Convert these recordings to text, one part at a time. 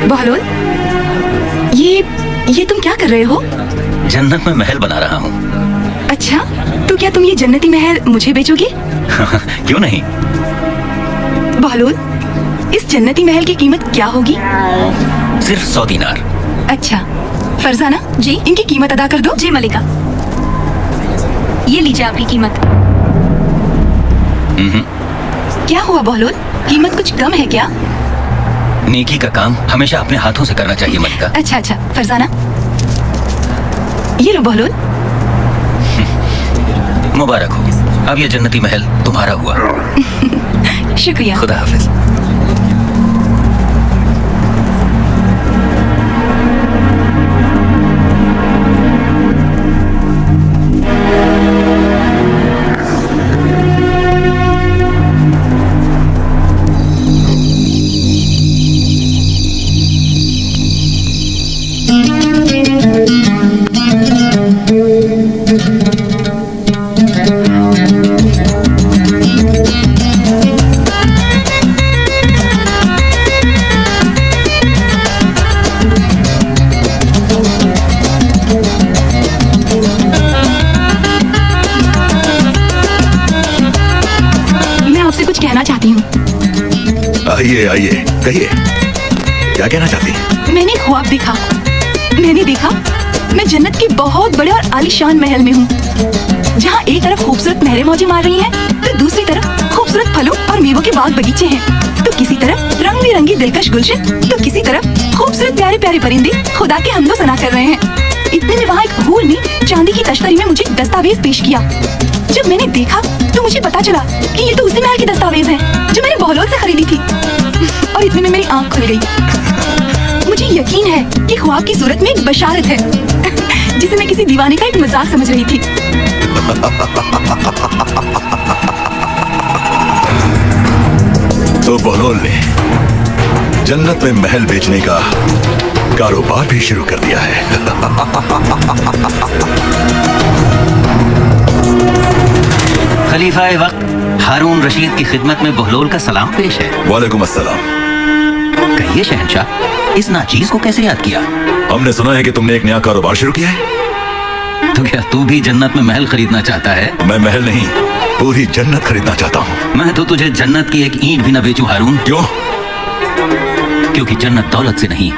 बहलोल, ये तुम क्या कर रहे हो? जन्नत में महल बना रहा हूँ। अच्छा, तो क्या तुम ये जन्नती महल मुझे बेचोगे? क्यों नहीं? बहलोल, इस जन्नती महल की कीमत क्या होगी? सिर्फ 100 दीनार। अच्छा, फरजाना जी, इनकी कीमत अदा कर दो। जी मलिका, ये लीजिए आपकी कीमत। क्या हुआ बहलोल, कीमत कुछ कम है क्या? नेकी का काम हमेशा अपने हाथों से करना चाहिए मलिका। अच्छा, फरजाना, ये लो बहलोल। मुबारक हो, अब ये जन्नती महल तुम्हारा हुआ। शुक्रिया। खुदा हाफिज। आइए, कहिए, क्या कहना चाहती हैं? मैंने ख्वाब देखा। मैंने देखा मैं जन्नत के बहुत बड़े और आलीशान महल में हूँ, जहाँ एक तरफ खूबसूरत नहरें मौजें मार रही हैं, तो दूसरी तरफ खूबसूरत फलों और मेवों के बाग बगीचे हैं। तो किसी तरफ रंग बिरंगी दिलकश गुलशन, तो किसी तरफ खूबसूरत प्यारे प्यारे परिंदे खुदा के हम्दो सना कर रहे हैं। इतने में वहाँ एक हूर ने चांदी की तश्तरी में मुझे दस्तावेज पेश किया। जब मैंने देखा तो मुझे पता चला कि ये तो उसी महल की दस्तावेज है जो मैंने बहलोल से खरीदी थी। और इतने में मेरी आंख खुल गई। मुझे यकीन है कि ख्वाब की सूरत में एक बशारत है, जिसे मैं किसी दीवाने का एक मजाक समझ रही थी। तो बहलोल ने जन्नत में महल बेचने का कारोबार भी शुरू कर दिया है। खलीफा वक्त हारून रशीद की खिदमत में बहलोल का सलाम पेश है। वालेकुम अस्सलाम। कहिए शहंशाह, इस नाचीज को कैसे याद किया? हमने सुना है कि तुमने एक नया कारोबार शुरू किया है। तो क्या तू भी जन्नत में महल खरीदना चाहता है? मैं महल नहीं, पूरी जन्नत खरीदना चाहता हूँ। मैं तो तुझे जन्नत की एक ईंट भी न बेचूं हारून। क्यों? क्योंकि जन्नत दौलत से नहीं,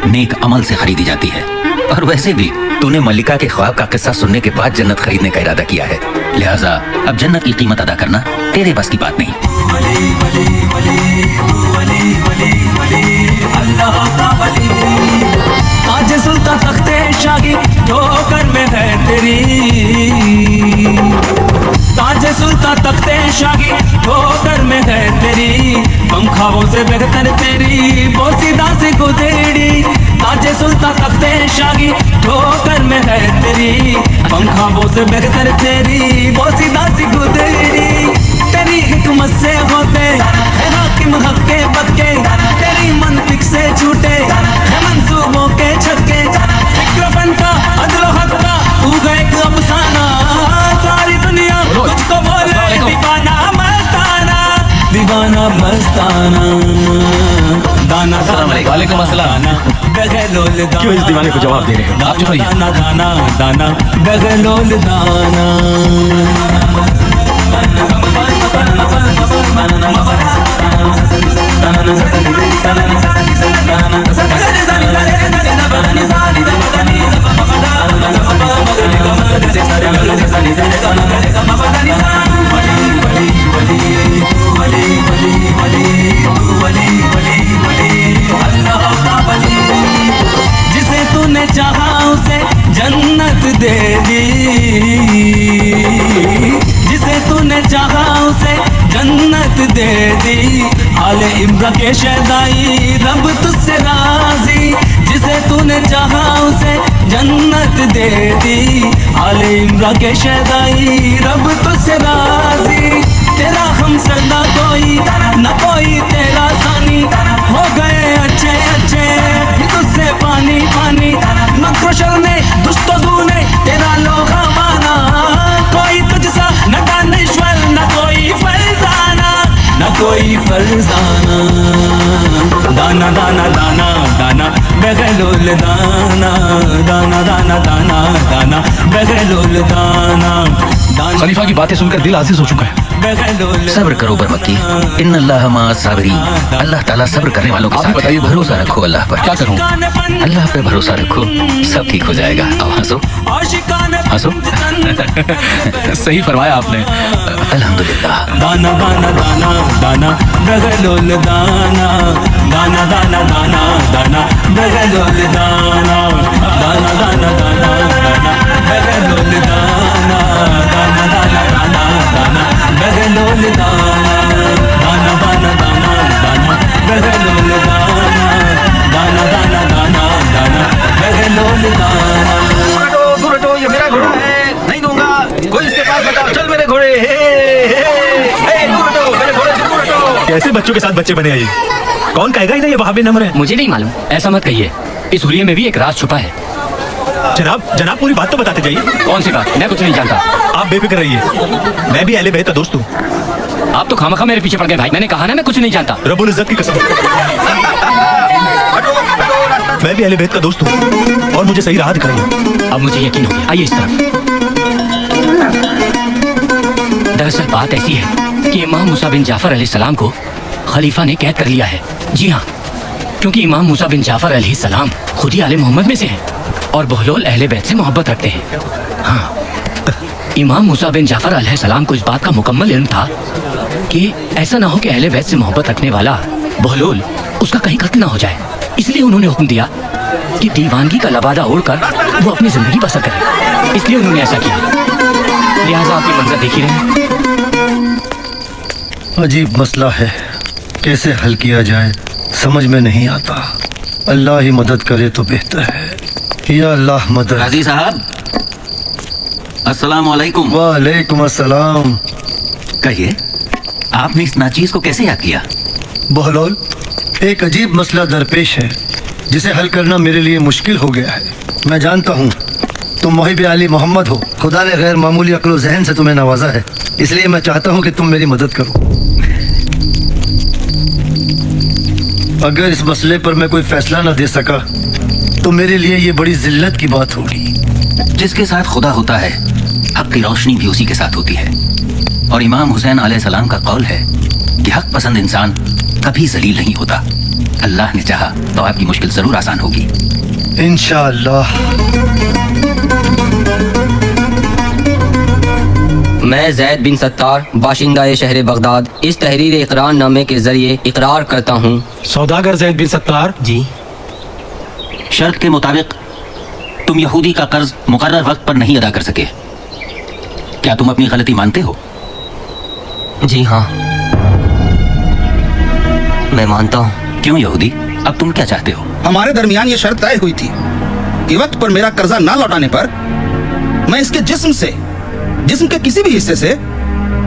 नेक अमल से खरीदी जाती है। और वैसे भी तूने मलिका के ख्वाब का किस्सा सुनने के बाद जन्नत खरीदने का इरादा किया है, लिहाजा अब जन्नत की कीमत अदा करना तेरे बस की बात नहीं। आज सुल्तान तख्ते शाही ठोकर में है तेरी, ताज सुल्तान तख्ते शाही ठोकर में है तेरी, हम खाबों से बेहतर तेरी बोसीदा से गुदेड़ी। ताज सुल्तान तख्ते शाही ठोकर में है तेरी, हम खाबों से बेहतर तेरी बोसीदा से गुदेड़ी। तेरी हिकमत से होते है हाकिम हक के बदके, तेरी मंतिक से छूटे है मंसूबों के छक्के। फिक्र बनता अदल हक का तू गए एक अफसाना, सारी दुनिया तुझको बोले दीवाना मस्ताना, दीवाना मस्ताना। दाना वालेकुम अस्सलाम। क्यों इस दीवाने को जवाब दे रहे हो? आप चुप रहिए। दाना दाना दाना बगलोल दाना। जिसे तूने चाहा उसे जन्नत दे दी, जिसे तूने चाहा उसे जन्नत दे दी। आले इम्रा के शहदाई रब तुझसे राजी, जिसे तूने चाहा उसे जन्नत दे दी। आले इम्रा के शहदाई रब तुझसे राजी। तेरा हम सरदा कोई न कोई तेरा सानी, हो गए अच्छे अच्छे तुझसे पानी पानी। न कुशल ने दुष्टदू ने तेरा लोहा माना, कोई तुझसा न दानिश्वर न कोई फरजाना, न कोई फरजाना। दाना दाना दाना दाना बगलोल दाना दाना दाना दाना दाना बगलोल दाना दाना खलीफा की बातें सुनकर दिल आजीज हो चुका है। बगलोल सब्र करो बरमक्की, इन्नल्लाह मअ साबिरीन। अल्लाह ताला सब्र करने वालों के आप साथ है। बताइए, भरोसा रखो अल्लाह पर। क्या करूं? अल्लाह पे भरोसा रखो, सब ठीक हो जाएगा। अब हंसो हंसो। सही फरमाया आपने। अल्हम्दुलिल्लाह। दाना दाना दाना दाना बगलोल दाना दाना दाना दाना दाना बगलोल दाना दाना दाना दाना दाना बगलोल दाना दाना दाना दाना दाना बगलोल दाना दाना दाना दाना दाना बगलोल दाना दाना दाना दाना दाना बगलोल दाना। घोड़ो, ये मेरा घोड़ा है, नहीं दूंगा। कोई इसके पास बताओ, चल मेरे घोड़े। मेरे घोड़े से दूर हटो। कैसे बच्चों के साथ बच्चे बने हैं ये? कौन कहेगा इन्हें ये वहाबी नम्र है? मुझे नहीं मालूम, ऐसा मत कहिए। इस हुलिये में भी एक राज छुपा है। जनाब पूरी बात तो बताते जाइए। कौन सी बात? मैं कुछ नहीं जानता। आप बेफिक्र रहिए, मैं भी अहले बैत का दोस्त हूँ। आप तो खामखा मेरे पीछे पड़ गए भाई। मैंने कहा ना मैं कुछ नहीं जानता। रब्बुल इज्जत की कसम, मैं भी अहले बैत का दोस्त हूँ और मुझे सही राह दिखाइए। अब मुझे यकीन हो गया। आइए इस तरफ। दरअसल बात ऐसी है कि इमाम मूसा बिन जाफर अलैहिस्सलाम को खलीफा ने कैद कर लिया है। जी हाँ, क्योंकि इमाम मूसा बिन जाफर अलैहिस्सलाम खुद ही आले मोहम्मद में से हैं और बहलोल अहले बैत से मोहब्बत रखते हैं। हाँ, इमाम मूसा बिन जाफर अलैहिस्सलाम को इस बात का मुकम्मल इल्म था कि ऐसा ना हो कि अहले बैत से मोहब्बत रखने वाला बहलोल उसका कहीं कत्ल ना हो जाए। इसलिए उन्होंने हुक्म दिया कि दीवानगी का लबादा ओढ़कर वो अपनी जिंदगी बसर करे। इसलिए उन्होंने ऐसा किया। लिहाजा आपकी मंजर देख ही रहे हैं। अजीब मसला है, कैसे हल किया जाए समझ में नहीं आता। अल्लाह ही मदद करे तो बेहतर है। या अल्लाह मदद। काजी साहब, अस्सलाम वालेकुम। वालेकुम अस्सलाम। कहिए, आपने इस नाचीज को कैसे याद किया? बहलोल, एक अजीब मसला दरपेश है जिसे हल करना मेरे लिए मुश्किल हो गया है। मैं जानता हूँ तुम मोहिब आली मोहम्मद हो। खुदा ने गैर मामूली अक्ल जहन से तुम्हें नवाजा है, इसलिए मैं चाहता हूँ कि तुम मेरी मदद करो। अगर इस मसले पर मैं कोई फैसला न दे सका तो मेरे लिए ये बड़ी जिल्लत की बात होगी। जिसके साथ खुदा होता है, हक की रोशनी भी उसी के साथ होती है। और इमाम हुसैन अलैहिस्सलाम का कौल है कि हक पसंद इंसान कभी जलील नहीं होता। अल्लाह ने चाहा तो आपकी मुश्किल जरूर आसान होगी। इंशाअल्लाह। मैं जैद बिन सत्तार बाशिंदा शहर बगदाद इस तहरीर इकरार नामे के जरिए इकरार करता हूँ। सौदागर जैद बिन सत्तार जी। शर्त के मुताबिक तुम यहूदी का कर्ज मुकर्रर वक्त पर नहीं अदा कर सके। क्या तुम अपनी गलती मानते हो? जी हाँ, मैं मानता हूँ। क्यों यहूदी, अब तुम क्या चाहते हो? हमारे दरमियान ये शर्त तय हुई थी कि वक्त पर मेरा कर्जा ना लौटाने पर मैं इसके जिस्म के किसी भी हिस्से से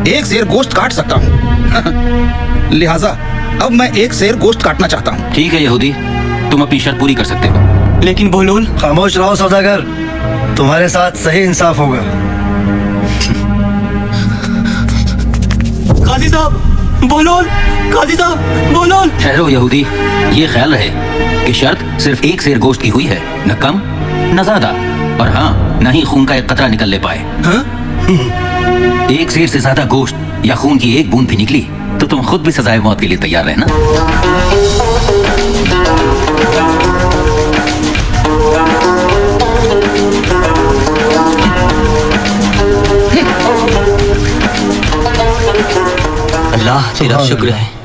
एक सेर गोश्त काट सकता हूँ। लिहाजा अब मैं एक सेर गोश्त काटना चाहता हूँ। ठीक है यहूदी, तुम अपनी शर्त पूरी कर सकते हो। लेकिन बहलोल। खामोश रहो सौदागर, तुम्हारे साथ सही इंसाफ होगा। काजी साहब, बहलोल। काजी साहब, बहलोल। ठहरो यहूदी, ये ख्याल रहे कि शर्त सिर्फ एक सेर गोश्त की हुई है, न कम न ज्यादा। और हाँ, न ही खून का एक कतरा निकलने पाए। हाँ? एक सेर से ज्यादा गोश्त या खून की एक बूंद भी निकली तो तुम खुद भी सजाए मौत के लिए तैयार रहना। अल्लाह तेरा शुक्र है।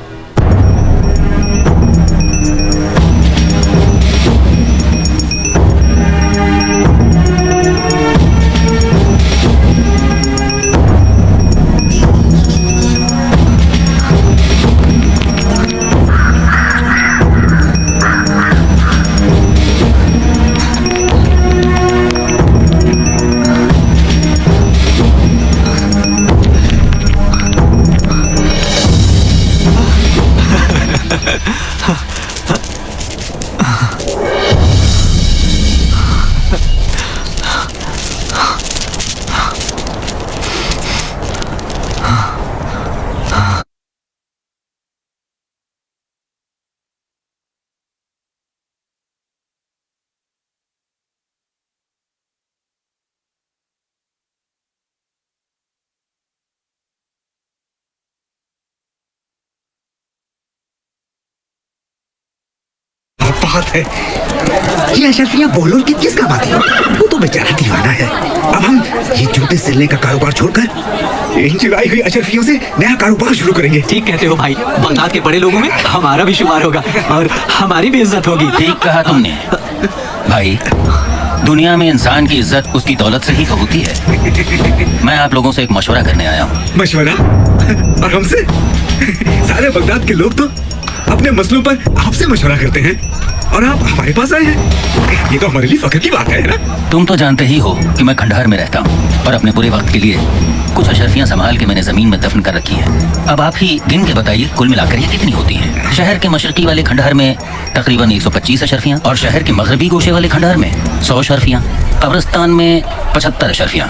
बात है। ये अशरफियाँ बोलोल की किस काम आती है? वो तो बेचारा दीवाना है। अब हम ये जूते सिलने का कारोबार छोड़कर इन चुराई हुई अशरफियों से नया कारोबार शुरू करेंगे। ठीक कहते हो भाई, बगदाद के बड़े लोगों में हमारा भी शुमार होगा और हमारी भी इज्जत होगी। ठीक कहा तुमने भाई, दुनिया में इंसान की इज्जत उसकी दौलत से ही तो होती है। मैं आप लोगों से एक मशवरा करने आया हूँ। मशवरा? और हमसे? सारे बगदाद के लोग तो अपने मसलों पर आपसे मशवरा करते हैं और आप हमारे पास आए हैं। ये तो हमारे लिए फख्र की बात है ना? तुम तो जानते ही हो कि मैं खंडहर में रहता हूँ और अपने बुरे वक्त के लिए कुछ अशरफियाँ संभाल के मैंने जमीन में दफन कर रखी है। अब आप ही गिन के बताइए कुल मिलाकर ये कितनी होती हैं? शहर के मशरकी वाले खंडहर में तकरीबन 125 अशरफियाँ और शहर के मगरबी गोशे वाले खंडहर में 100 अशरफियाँ, कब्रिस्तान में 75 अशरफियाँ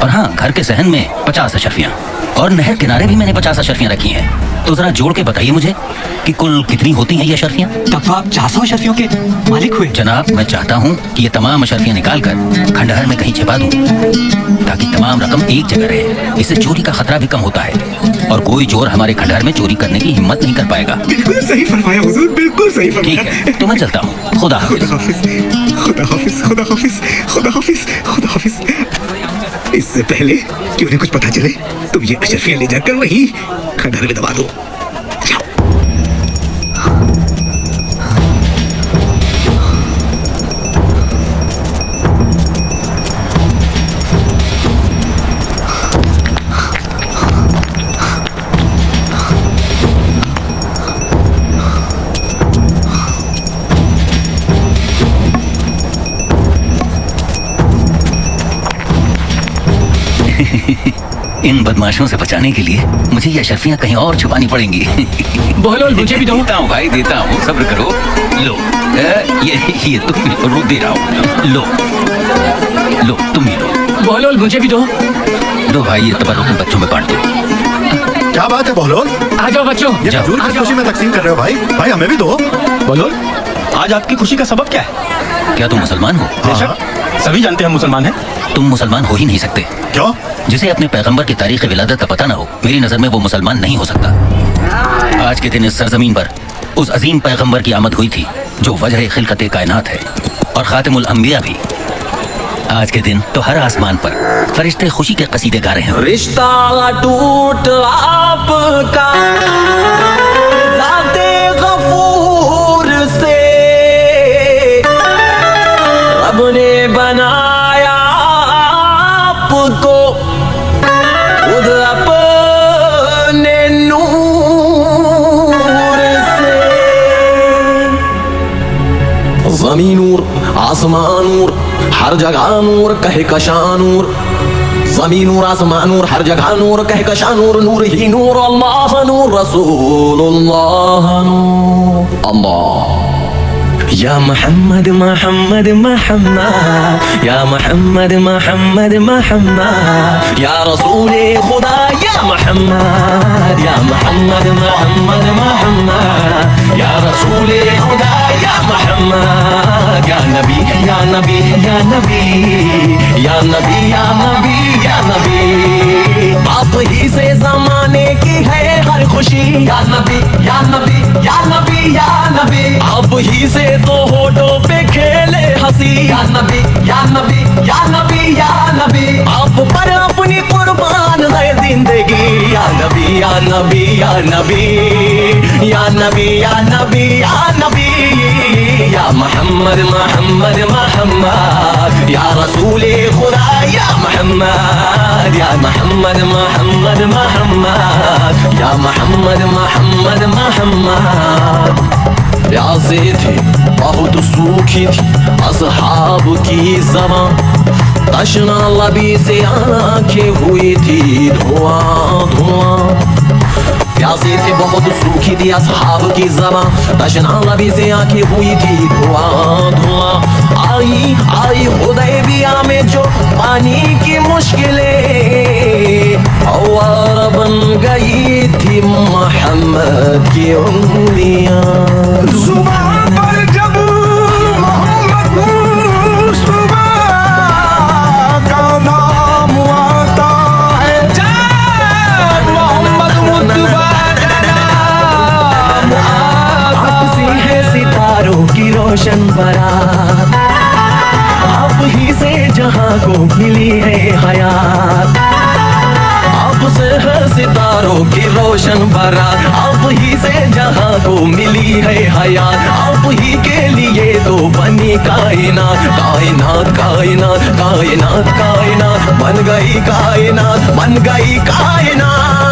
और हाँ, घर के सहन में 50 अशरफियाँ और नहर किनारे भी मैंने 50 अशरफियाँ रखी हैं। तो जरा जोड़ के बताइए मुझे कि कुल कितनी होती हैं ये अशरफियाँ? तब तो आप 400 अशरफियों के मालिक हुए। जनाब, मैं चाहता हूँ कि ये तमाम अशरफियाँ निकाल कर खंडहर में कहीं छिपा दूँ ताकि तमाम रकम एक जगह रहे। इससे चोरी का खतरा भी कम होता है और कोई चोर हमारे खंडहर में चोरी करने की हिम्मत नहीं कर पाएगा। बिल्कुल सही फरमाया हुजूर, बिल्कुल सही फरमाया। ठीक है, तो मैं चलता हूँ। खुदा हाफिज। खुदा हाफिज, खुदा हाफिज, खुदा हाफिज, खुदा हाफिज। इससे पहले कि उन्हें कुछ पता चले, तुम ये अशरफियाँ ले जाकर वही खंडहर में दबा दो। इन बदमाशों से बचाने के लिए मुझे ये अशरफियाँ कहीं और छुपानी पड़ेंगी। बोलो, मुझे भी दो। देता हूँ भाई, देता हूँ, सब्र करो। लो, ये तुम भी लो, दे रहा हूँ। लो तुम भी लो। बोलो, मुझे भी दो। लो भाई, ये तबर्रुक बच्चों में बांट दो। क्या बात है बहलोल? आ जाओ बच्चों। ये खजूर किस खुशी में तकसीम कर रहे हो भाई? भाई हमें भी दो। बोलो, आज आपकी खुशी का सबब क्या है? क्या तुम मुसलमान हो? बेशक, सभी जानते हैं मुसलमान हैं। तुम मुसलमान हो ही नहीं सकते। क्यों? जिसे अपने पैगंबर की तारीख विलादत का पता ना हो, मेरी नजर में वो मुसलमान नहीं हो सकता। आज के दिन इस सरजमीन पर उस अजीम पैगंबर की आमद हुई थी जो वजह खिलकत कायनात है और खातिमुल अंबिया भी। आज के दिन तो हर आसमान पर फरिश्ते खुशी के कसीदे गा रहे हैं। रिश्ता टूट आपका ज़ाते गफूर से, रब ने बनाया आपको खुद अपने नूर से। ज़मीन नूर, आसमान नूर, हर जगह नूर, कहे कशा नूर। ज़मीन नूर, आसमान नूर, हर जगह नूर, कहे कशा नूर। नूर ही नूर, अल्लाह नूर, रसूलुल्लाह नूर। अल्लाह या मोहम्मद मोहम्मद मोहम्मद, या मोहम्मद मोहम्मद मोहम्मद, या रसूले खुदा या मोहम्मद, या मोहम्मद मोहम्मद मोहम्मद, या रसूले खुदा या मोहम्मद, या नबी या नबी या नबी, या नबी या नबी या नबी। आप ही से जमाने की है हर खुशी, या नबी या नबी या नबी या नबी। आप ही से तो होठों पे खेले हंसी, या नबी या नबी या नबी या नबी। आप पर अपनी कुर्बान है जिंदगी, या नबी या नबी या नबी, या नबी या नबी या नबी। या मोहम्मद मोहम्मद मोहम्मद, या रसूले खुदा या मोहम्मद, या मोहम्मद मोहम्मद मोहम्मद, या मोहम्मद मोहम्मद मोहम्मद। प्यासे थे बहुत सूखी थी असहाब की ज़बान, तशना लबी से आंखें हुई थी धुआं धुआं। प्यासे थे बहुत सूखी थी असहाब की ज़बान, तशना लबी से आंखें हुई थी धुआं धुआं। आई आई हुदैबिया में जो पानी की मुश्किलें, और बन गई थी मोहम्मद की उंगलियां। जुबान पर जब मोहम्मद मुस्तफा का नाम आता है, मोहम्मद मुस्तफा का नाम आता है। सितारों की हयात। अब से है सितारों की रोशन बारात, अब ही से जहां को मिली है हयात, अब ही के लिए तो बनी कायनात। कायनात कायनात कायनात कायनात बन गई कायनात, बन गई कायनात।